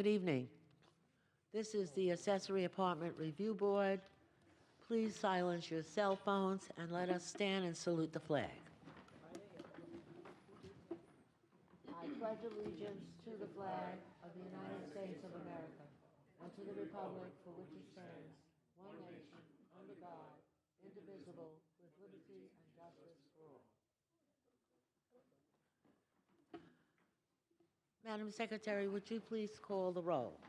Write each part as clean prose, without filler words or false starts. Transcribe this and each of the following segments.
Good evening. This is the Accessory Apartment Review Board. Please silence your cell phones and let us stand and salute the flag. I pledge allegiance to the flag of the United States of America and to the republic for which it stands, one nation, under God, indivisible, with liberty and justice for all. Madam Secretary, would you please call the roll?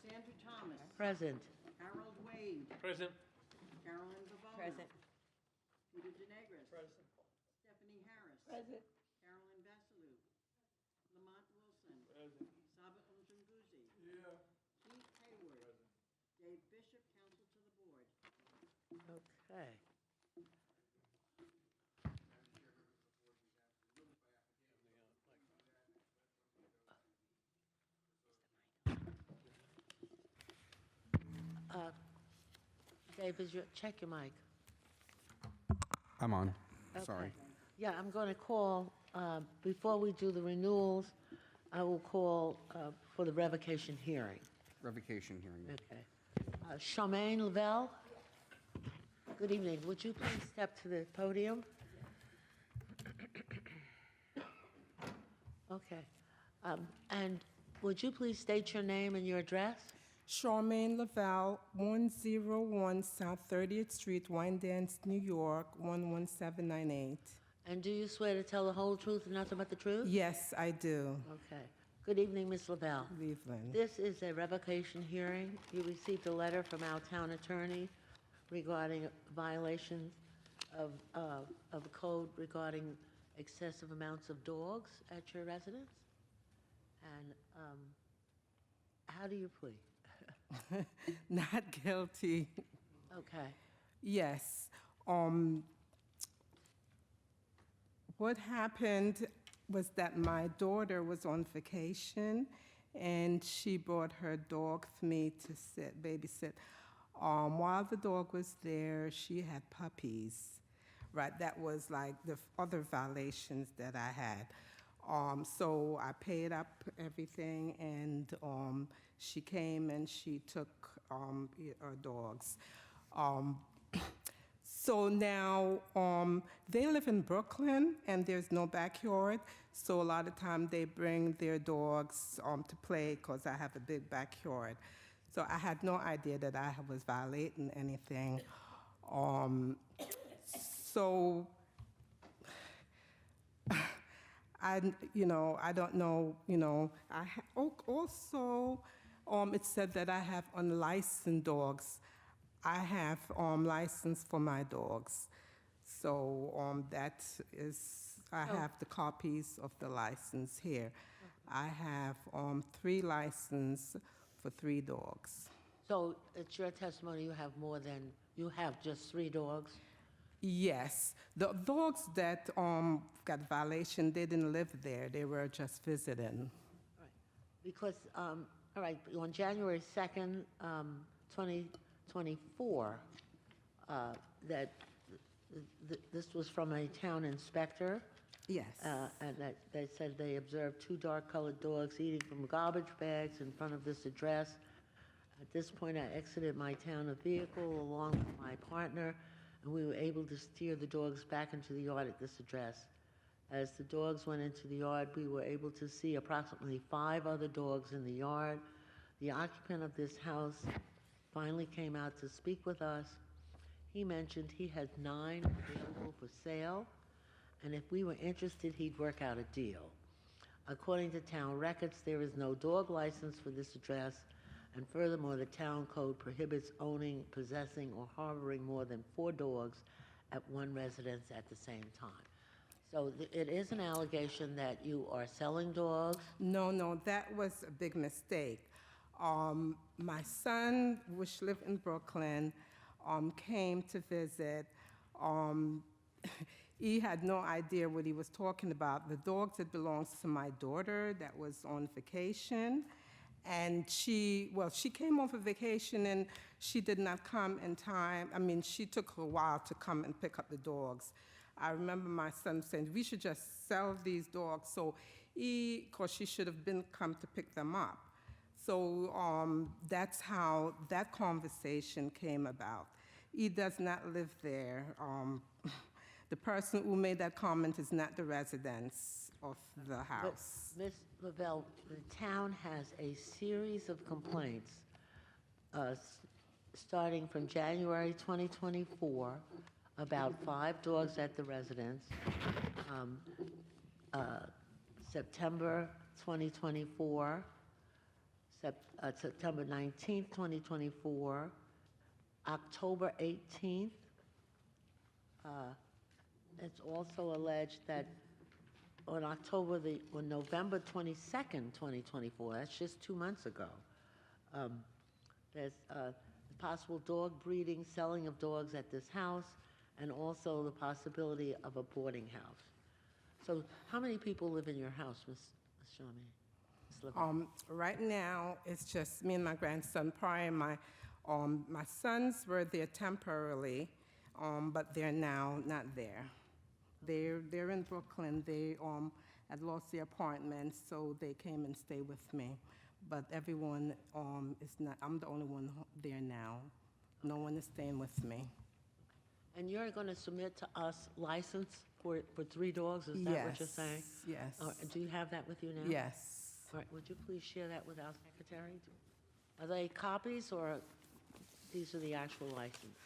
Sandra Thomas. Present. Harold Wade. Present. Carolyn Bavona. Present. Peter DeNegris. Present. Stephanie Harris. Present. Carolyn Vassalou. Lamont Wilson. Present. Saba Umtunguzi. Yeah. Keith Hayward. Dave Bishop, counsel to the board. Okay. Dave, check your mic. I'm on. Okay. Sorry. Yeah, I'm going to call, before we do the renewals, I will call for the revocation hearing. Revocation hearing. Okay. Charmaine Lavelle? Good evening. Would you please step to the podium? Okay. And would you please state your name and your address? Charmaine Lavelle, 101 South 30th Street, Wyandanch, New York, 11798. And do you swear to tell the whole truth and nothing but the truth? Yes, I do. Okay. Good evening, Ms. Lavelle. Cleveland. This is a revocation hearing. You received a letter from our town attorney regarding violations of the code regarding excessive amounts of dogs at your residence. And how do you plead? Not guilty. Okay. Yes. What happened was that my daughter was on vacation and she brought her dog for me to babysit. While the dog was there, she had puppies. Right, that was like the other violations that I had. So I paid up everything, and she came and she took our dogs. So now they live in Brooklyn, and there's no backyard. So a lot of time they bring their dogs to play because I have a big backyard. So I had no idea that I was violating anything. So I don't know, also, it said that I have unlicensed dogs. I have license for my dogs. So that is, I have the copies of the license here. I have 3 licenses for 3 dogs. So it's your testimony you have just 3 dogs? Yes. The dogs that got violation, they didn't live there. They were just visiting. All right. Because, all right, on January 2nd, 2024, this was from a town inspector. Yes. And that they said they observed 2 dark-colored dogs eating from garbage bags in front of this address. At this point, I exited my town vehicle along with my partner, and we were able to steer the dogs back into the yard at this address. As the dogs went into the yard, we were able to see approximately 5 other dogs in the yard. The occupant of this house finally came out to speak with us. He mentioned he had 9 available for sale, and if we were interested, he'd work out a deal. According to town records, there is no dog license for this address, and furthermore, the town code prohibits owning, possessing, or harboring more than 4 dogs at one residence at the same time. So it is an allegation that you are selling dogs? No, that was a big mistake. My son, which lived in Brooklyn, came to visit. He had no idea what he was talking about. The dogs that belongs to my daughter that was on vacation. And she came off of vacation and she did not come in time. I mean, she took a while to come and pick up the dogs. I remember my son saying, we should just sell these dogs. So because she should have come to pick them up. So that's how that conversation came about. He does not live there. The person who made that comment is not the residents of the But, house. Ms. Lavelle, the town has a series of complaints, starting from January 2024, about 5 dogs at the residence, September 2024, September 19th, 2024, October 18th. It's also alleged that on November 22nd, 2024, that's just 2 months ago, there's possible dog breeding, selling of dogs at this house, and also the possibility of a boarding house. So how many people live in your house, Ms. Shawnee? Ms. Lavelle? Right now, it's just me and my grandson. Prior, my sons were there temporarily, but they're now not there. They're in Brooklyn. They had lost their apartment, so they came and stayed with me. But everyone is not. I'm the only one there now. No one is staying with me. And you're going to submit to us license for 3 dogs, is that what you're saying? Yes. Do you have that with you now? Yes. All right, would you please share that with our secretary? Are they copies, or these are the actual license?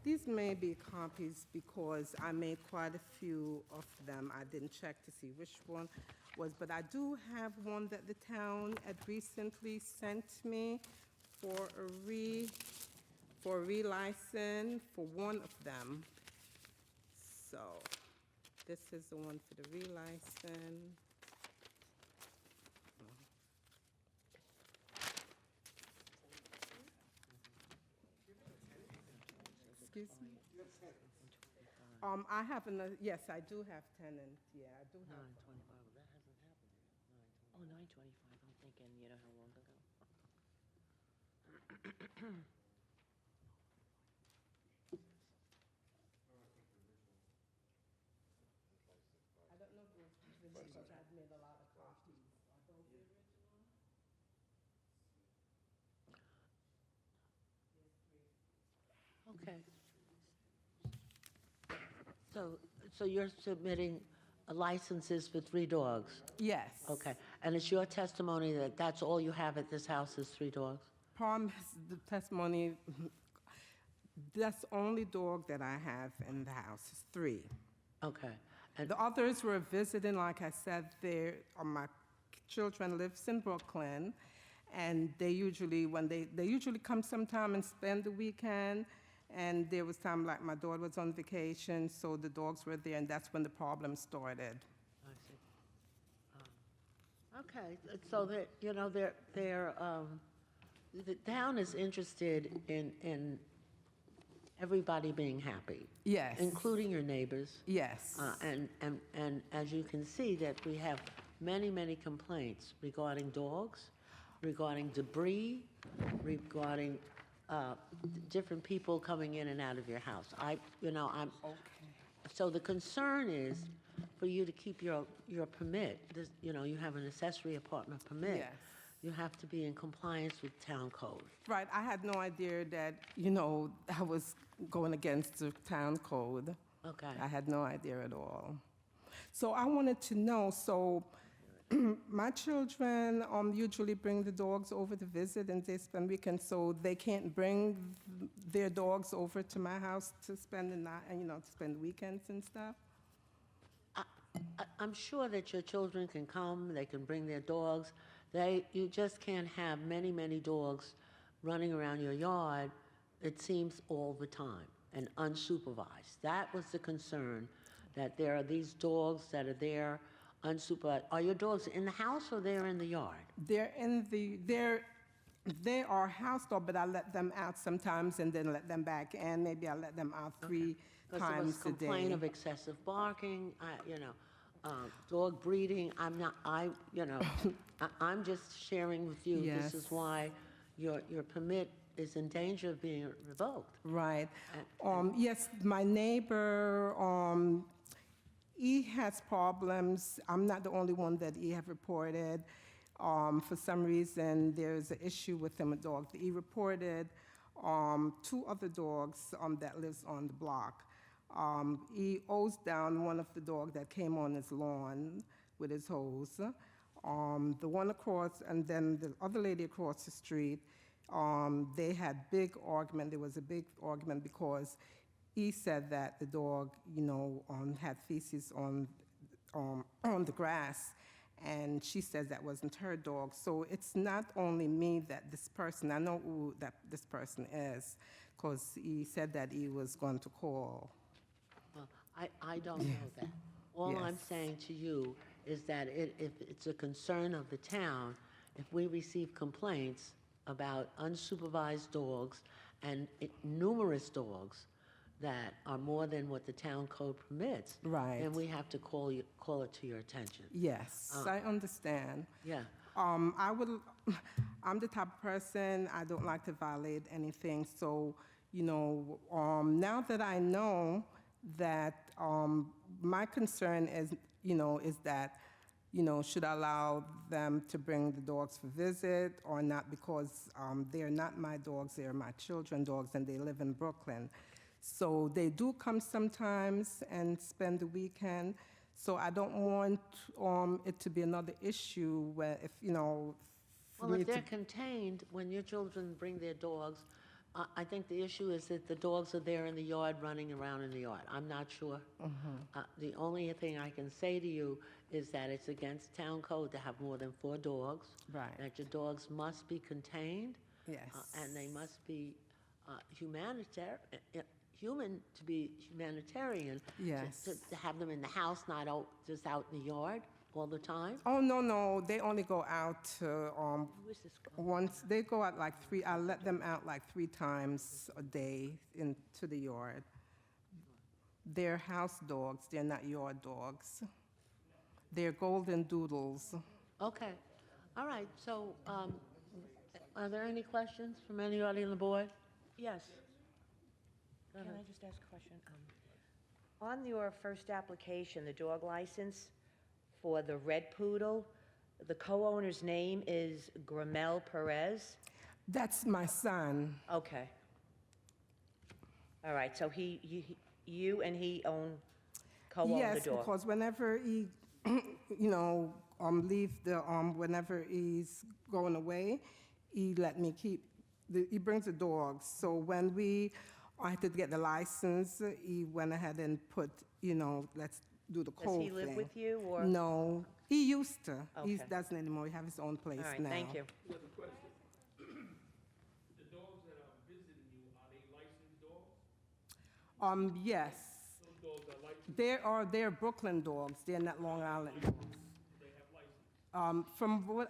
These may be copies because I made quite a few of them. I didn't check to see which one was, but I do have one that the town had recently sent me for a relicense for one of them. So this is the one for the relicense. Excuse me? I have another, yes, I do have tenants, yeah, I do have. 925, that hasn't happened yet. Oh, 925, I'm thinking, you know, how long ago? I don't know if it was original, but I've made a lot of copies. Are those the original? Okay. So you're submitting licenses for 3 dogs? Yes. Okay, and it's your testimony that that's all you have at this house is 3 dogs? Promise the testimony, that's the only dog that I have in the house, is 3. Okay, and, The others were visiting, like I said, my children lives in Brooklyn, and they usually, they usually come sometime and spend the weekend, and there was time like my daughter was on vacation, so the dogs were there, and that's when the problem started. I see. Okay, so that, you know, the town is interested in everybody being happy, Yes. including your neighbors. Yes. And as you can see, that we have many, many complaints regarding dogs, regarding debris, regarding different people coming in and out of your house. I'm, Okay. so the concern is for you to keep your permit. This, you have an accessory apartment permit. Yes. You have to be in compliance with town code. Right, I had no idea that, I was going against the town code. Okay. I had no idea at all. So I wanted to know, my children usually bring the dogs over to visit and they spend weekends, so they can't bring their dogs over to my house to spend the night, to spend weekends and stuff? I'm sure that your children can come, they can bring their dogs. You just can't have many, many dogs running around your yard, it seems, all the time and unsupervised. That was the concern, that there are these dogs that are there unsupervised. Are your dogs in the house or they're in the yard? They are house dogs, but I let them out sometimes and then let them back in. Maybe I let them out 3 Because there was times a day. complaint of excessive barking, dog breeding. I'm just sharing with you. Yes. This is why your permit is in danger of being revoked. Right. Yes, my neighbor, he has problems. I'm not the only one that he have reported. For some reason, there's an issue with him, a dog. He reported 2 other dogs that lives on the block. He owes down one of the dogs that came on his lawn with his hose. The one across, and then the other lady across the street, they had big argument. There was a big argument because he said that the dog, had feces on the grass, and she says that wasn't her dog. So it's not only me that this person, I know who that this person is, because he said that he was going to call. Well, I don't know that. All I'm Yes. saying to you is that if it's a concern of the town, if we receive complaints about unsupervised dogs and numerous dogs that are more than what the town code permits, Right. then we have to call it to your attention. Yes, I understand. Yeah. I'm the type of person, I don't like to violate anything, so, now that I know that, my concern is, is that, should I allow them to bring the dogs for visit or not, because they're not my dogs, they're my children's dogs, and they live in Brooklyn. So they do come sometimes and spend the weekend, so I don't want it to be another issue where if, for Well, me if to- they're contained, when your children bring their dogs, I think the issue is that the dogs are there in the yard, running around in the yard. I'm not sure. The only thing I can say to you is that it's against town code to have more than 4 dogs. Right. That your dogs must be contained. Yes. And they must be human, to be humanitarian. Yes. To have them in the house, not just out in the yard all the time. Oh, no, they only go out Who is this? once, they go out like 3, I let them out like 3 times a day into the yard. They're house dogs, they're not yard dogs. They're golden doodles. Okay, all right, so, are there any questions from anybody on the board? Yes. Go Can ahead. I just ask a question? On your first application, the dog license for the red poodle, the co-owner's name is Gramel Perez? That's my son. Okay. All right, so you and he co-own the Yes, dog? because whenever he, leave the, whenever he's going away, he let me keep, he brings the dogs. So when I had to get the license, he went ahead and put, let's do the Does cold he live thing. with you, or? No, he used to. He Okay. doesn't anymore. He has his own place All right, now. thank you. The dogs that are visiting you, are they licensed dogs? Yes. Those dogs are licensed, They're Brooklyn dogs. They're not Long Island dogs. they have license. From what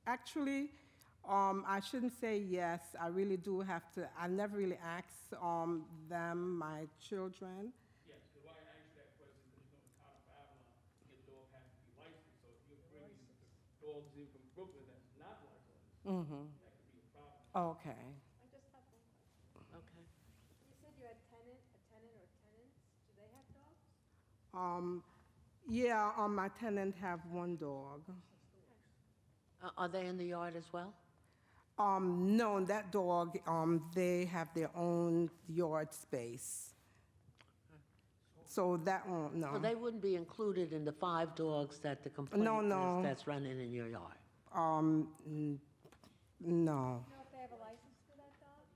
actually, I shouldn't say yes. I really do have to. I never really asked them, my children. Yes, because why I asked you that question, because in town of Babylon, your dog has to be licensed, so if you're bringing dogs in from Brooklyn that's not licensed, that could be a problem. Okay. I just have one question. Okay. You said you had a tenant or tenants. Do they have dogs? Yeah, my tenant have 1 dog. Are they in the yard as well? No, that dog, they have their own yard space. So that won't, no. Well, they wouldn't be included in the 5 dogs that the complaint No. is that's running in your yard. No. Do you know if they have a license for that dog?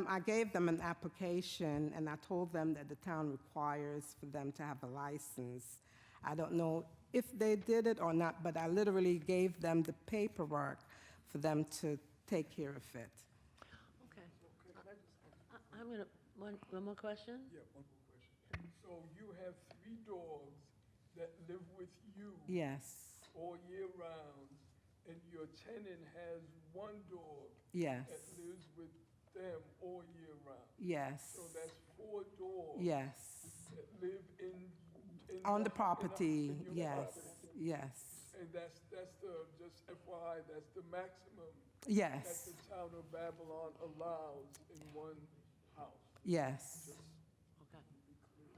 I gave them an application, and I told them that the town requires for them to have a license. I don't know if they did it or not, but I literally gave them the paperwork for them to take care of it. Okay. I'm gonna, one more question? Yeah, one more question. So you have 3 dogs that live with you Yes, all year round, and your tenant has 1 dog yes, that lives with them all year round. yes, So that's 4 dogs yes. that live in On the in property, your yes, property. yes, And that's the, just FYI, that's the maximum that yes, the town of Babylon allows in 1 house. yes. Okay.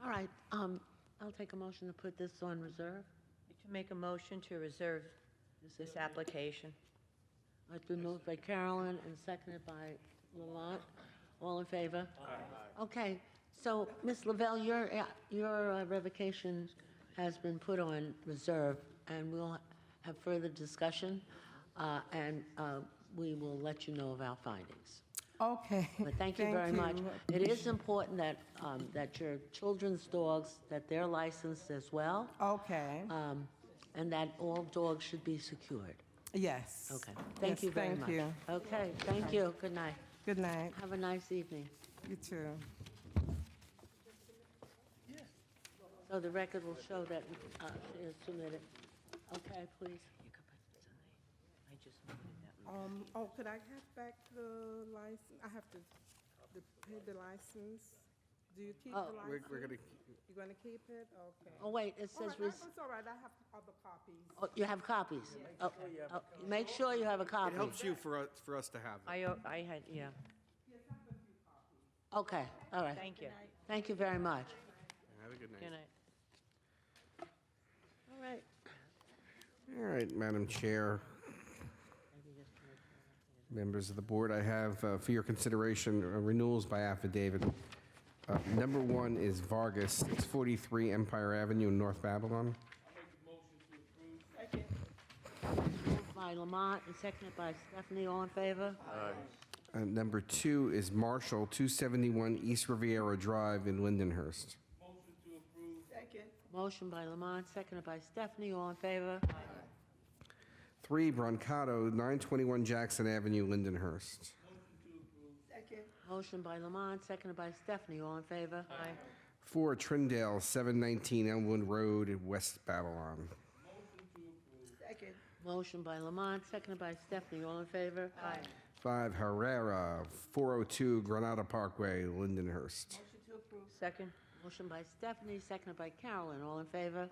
All right, I'll take a motion to put this on reserve. Make a motion to reserve this application. It's been moved by Carolyn and seconded by Lamont. All in favor? Aye. Okay, so, Ms. Lavelle, your revocation has been put on reserve, and we'll have further discussion, and we will let you know of our findings. Okay. But thank you very much. It is important that, that your children's dogs, that they're licensed as well, Okay, and that all dogs should be secured. yes. Okay, thank you very much. Thank you. Okay, thank you, good night. Good night. Have a nice evening. You too. So the record will show that she has submitted. Okay, please. You could put this in there. I just noted that. Oh, could I have back the license? I have to pay the license. Do you keep Oh. the license? We're gonna, You're gonna keep it? Okay. Oh, wait, it All says, right, it's all right, I have other copies. oh, you have copies? Oh, oh, make sure you have a it copy. helps you for us to have it. I had, yeah. Okay, all right. Thank you. Thank you very much. Have a good night. Good night. All right. All right, Madam Chair, members of the board, I have for your consideration renewals by affidavit. Number one is Vargas, 643 Empire Avenue in North Babylon. Moved by Lamont and seconded by Stephanie. All in favor? Number two is Marshall, 271 East Riviera Drive in Lindenhurst. Motion by Lamont, seconded by Stephanie. All in favor? Three, Brancato, 921 Jackson Avenue, Lindenhurst. Motion by Lamont, seconded by Stephanie. All in favor? Aye. Four, Trindale, 719 Elmwood Road, West Babylon. Motion by Lamont, seconded by Stephanie. All in favor? Aye. Five, Herrera, 402 Granada Parkway, Lindenhurst. Second? Motion by Stephanie, seconded by Carolyn. All in favor?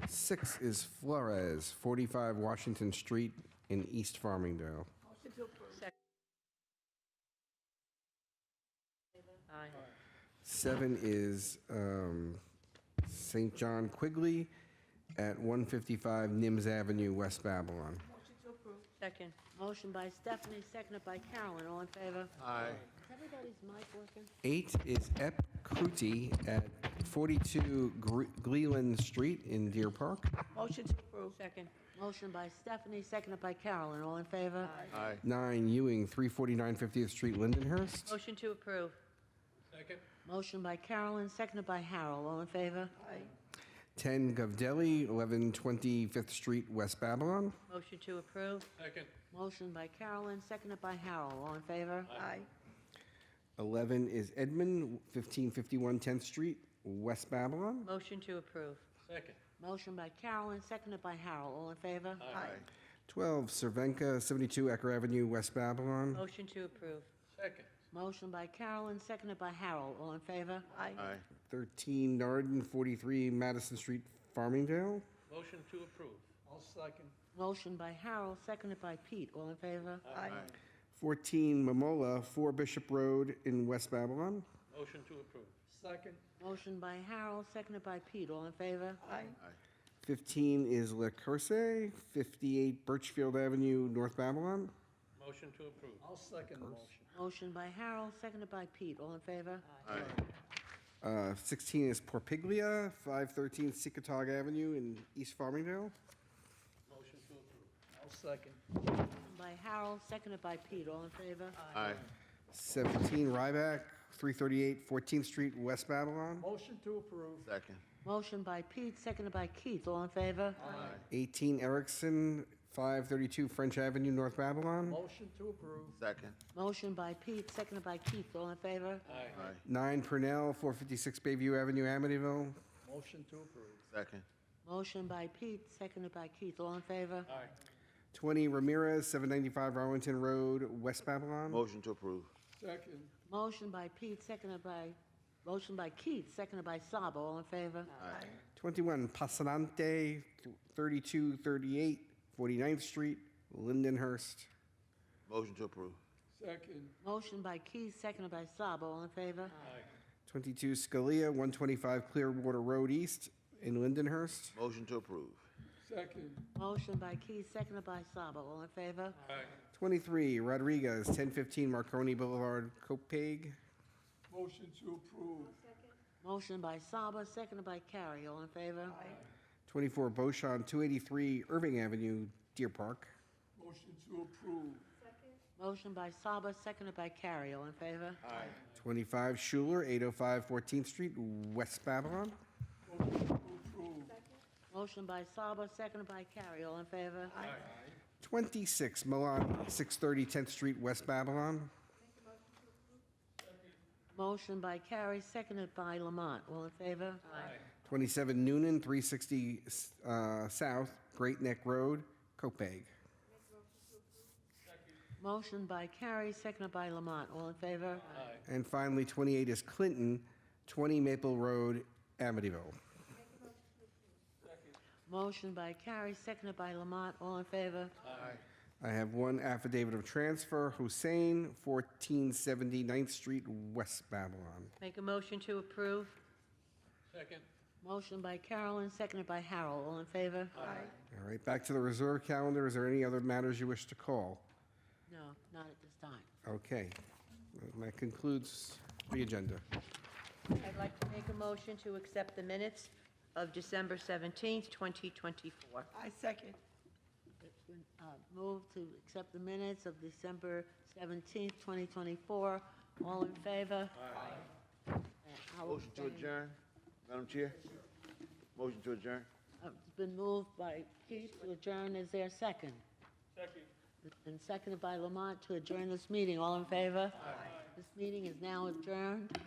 Six is Flores, 45 Washington Street in East Farmingdale. Second. Aye. Seven is St. John Quigley at 155 Nims Avenue, West Babylon. Second? Motion by Stephanie, seconded by Carolyn. All in favor? Aye. Is everybody's mic working? Eight is Ep Kruti at 42 Gleeland Street in Deer Park. Second? Motion by Stephanie, seconded by Carolyn. All in favor? Aye. Nine, Ewing, 349 50th Street, Lindenhurst. Motion to approve. Second. Motion by Carolyn, seconded by Harold. All in favor? 10, Govdeli, 1120 5th Street, West Babylon. Motion to approve. Second. Motion by Carolyn, seconded by Harold. All in favor? 11 is Edmund, 1551 10th Street, West Babylon. Motion to approve. Second. Motion by Carolyn, seconded by Harold. All in favor? 12, Cervenka, 72 Ecker Avenue, West Babylon. Motion to approve. Second. Motion by Carolyn, seconded by Harold. All in favor? 13, Narden, 43 Madison Street, Farmingdale. Motion to approve. I'll second. Motion by Harold, seconded by Pete. All in favor? 14, Momola, 4 Bishop Road in West Babylon. Motion to approve. Second. Motion by Harold, seconded by Pete. All in favor? 15 is Le Corse, 58 Birchfield Avenue, North Babylon. Motion to approve. I'll second the motion. Motion by Harold, seconded by Pete. All in favor? 16 is Porpiglia, 513 Secatog Avenue in East Farmingdale. Motion to approve. I'll second. Motion by Harold, seconded by Pete. All in favor? 17 Ryback, 338 14th Street, West Babylon. Motion to approve. Second. Motion by Pete, seconded by Keith. All in favor? 18 Erickson, 532 French Avenue, North Babylon. Motion to approve. Second. Motion by Pete, seconded by Keith. All in favor? Aye. 9 Purnell, 456 Bayview Avenue, Amityville. Motion to approve. Second. Motion by Pete, seconded by Keith. All in favor? Aye. 20 Ramirez, 795 Arlington Road, West Babylon. Motion to approve. Second. Motion by Pete, motion by Keith, seconded by Sabo. All in favor? 21 Passanante, 3238 49th Street, Lindenhurst. Motion to approve. Second. Motion by Keith, seconded by Sabo. All in favor? 22 Scalia, 125 Clearwater Road East in Lindenhurst. Motion to approve. Second. Motion by Key, seconded by Saba. All in favor? 23, Rodriguez, 1015 Marconi Boulevard, Copaig. Motion to approve. Motion by Saba, seconded by Carrie. All in favor? 24, Beauchamp, 283 Irving Avenue, Deer Park. Motion to approve. Motion by Saba, seconded by Carrie. All in favor? 25, Schuler, 805 14th Street, West Babylon. Motion to approve. Motion by Saba, seconded by Carrie. All in favor? 26, Milan, 630 10th Street, West Babylon. Motion by Carrie, seconded by Lamont. All in favor? 27, Noonan, 360 South, Great Neck Road, Copaig. Motion by Carrie, seconded by Lamont. All in favor? And finally, 28 is Clinton, 20 Maple Road, Amityville. Motion by Carrie, seconded by Lamont. All in favor? I have one affidavit of transfer, Hussein, 1470 9th Street, West Babylon. Make a motion to approve? Second. Motion by Carolyn, seconded by Harold. All in favor? All right, back to the reserve calendar. Is there any other matters you wish to call? No, not at this time. Okay, that concludes the agenda. I'd like to make a motion to accept the minutes of December 17th, 2024. I second. It's been moved to accept the minutes of December 17th, 2024. All in favor? Aye. Motion to adjourn, Madam Chair. Motion to adjourn. It's been moved by Keith to adjourn. Is there a second? Second. And seconded by Lamont to adjourn this meeting. All in favor? This meeting is now adjourned.